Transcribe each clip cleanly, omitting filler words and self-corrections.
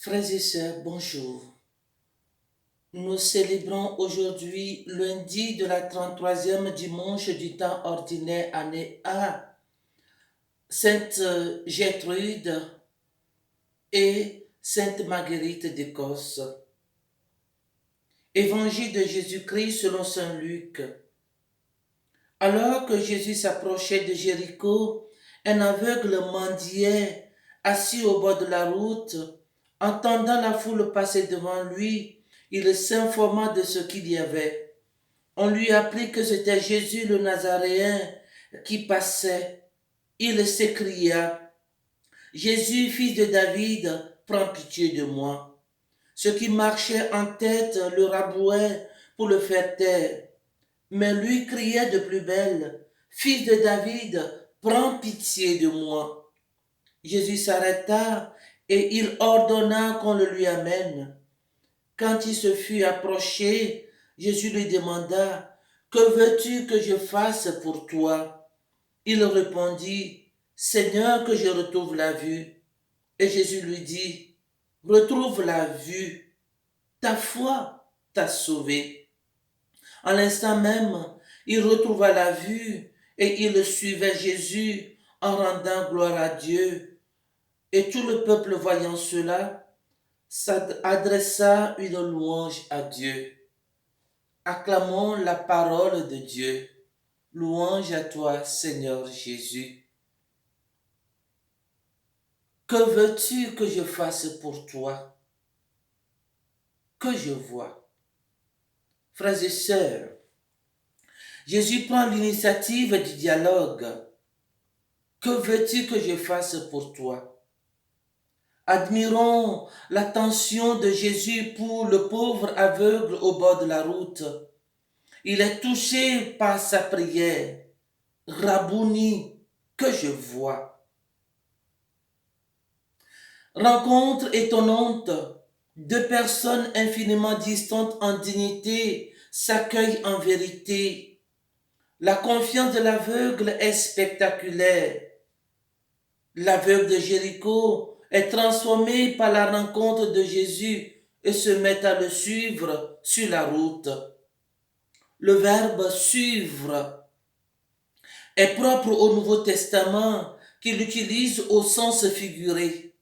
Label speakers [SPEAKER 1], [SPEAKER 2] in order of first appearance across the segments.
[SPEAKER 1] Frères et sœurs, bonjour. Nous célébrons aujourd'hui lundi de la 33e dimanche du temps ordinaire année A, Sainte Gertrude et Sainte Marguerite d'Écosse. Évangile de Jésus-Christ selon saint Luc. Alors que Jésus s'approchait de Jéricho, un aveugle mendiait, assis au bord de la route. Entendant la foule passer devant lui, il s'informa de ce qu'il y avait. On lui apprit que c'était Jésus le Nazaréen qui passait. Il s'écria, Jésus, fils de David, prends pitié de moi. Ceux qui marchaient en tête le rabouaient pour le faire taire. Mais lui criait de plus belle, Fils de David, prends pitié de moi. Jésus s'arrêta et il ordonna qu'on le lui amène. Quand il se fut approché, Jésus lui demanda, Que veux-tu que je fasse pour toi? Il répondit, Seigneur, que je retrouve la vue. Et Jésus lui dit, Retrouve la vue, ta foi t'a sauvé. En l'instant même, il retrouva la vue et il suivait Jésus en rendant gloire à Dieu. Et tout le peuple voyant cela, adressa une louange à Dieu. Acclamons la parole de Dieu. Louange à toi, Seigneur Jésus. Que veux-tu que je fasse pour toi? Que je vois. Frères et sœurs, Jésus prend l'initiative du dialogue. Que veux-tu que je fasse pour toi? Admirons l'attention de Jésus pour le pauvre aveugle au bord de la route. Il est touché par sa prière. Rabouni, que je vois. Rencontre étonnante, deux personnes infiniment distantes en dignité s'accueillent en vérité. La confiance de l'aveugle est spectaculaire. L'aveugle de Jéricho est transformé par la rencontre de Jésus et se met à le suivre sur la route. Le verbe suivre est propre au Nouveau Testament qu'il utilise au sens figuré.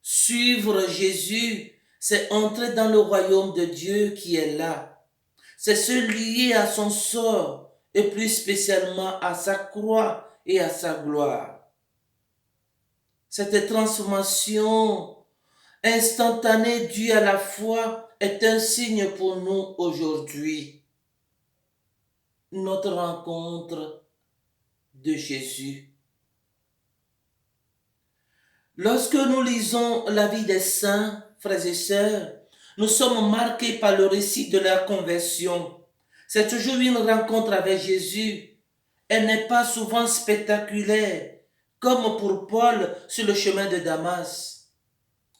[SPEAKER 1] Suivre Jésus, c'est entrer dans le royaume de Dieu qui est là. C'est se lier à son sort et plus spécialement à sa croix et à sa gloire. Cette transformation instantanée due à la foi est un signe pour nous aujourd'hui. Notre rencontre de Jésus. Lorsque nous lisons la vie des saints, frères et sœurs, nous sommes marqués par le récit de leur conversion. C'est toujours une rencontre avec Jésus. Elle n'est pas souvent spectaculaire, comme pour Paul sur le chemin de Damas.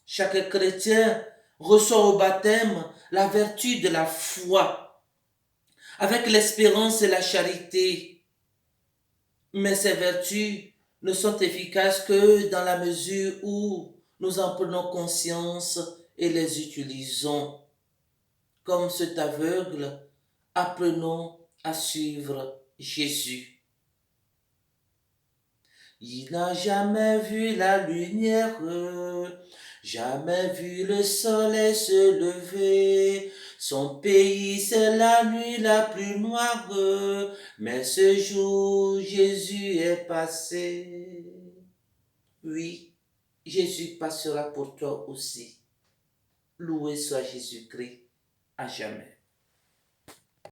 [SPEAKER 1] Chaque chrétien reçoit au baptême la vertu de la foi, avec l'espérance et la charité. Mais ces vertus ne sont efficaces que dans la mesure où nous en prenons conscience et les utilisons. Comme cet aveugle, apprenons à suivre Jésus. Il n'a jamais vu la lumière, jamais vu le soleil se lever. Son pays, c'est la nuit la plus noire, mais ce jour, Jésus est passé. Oui, Jésus passera pour toi aussi. Loué soit Jésus-Christ à jamais.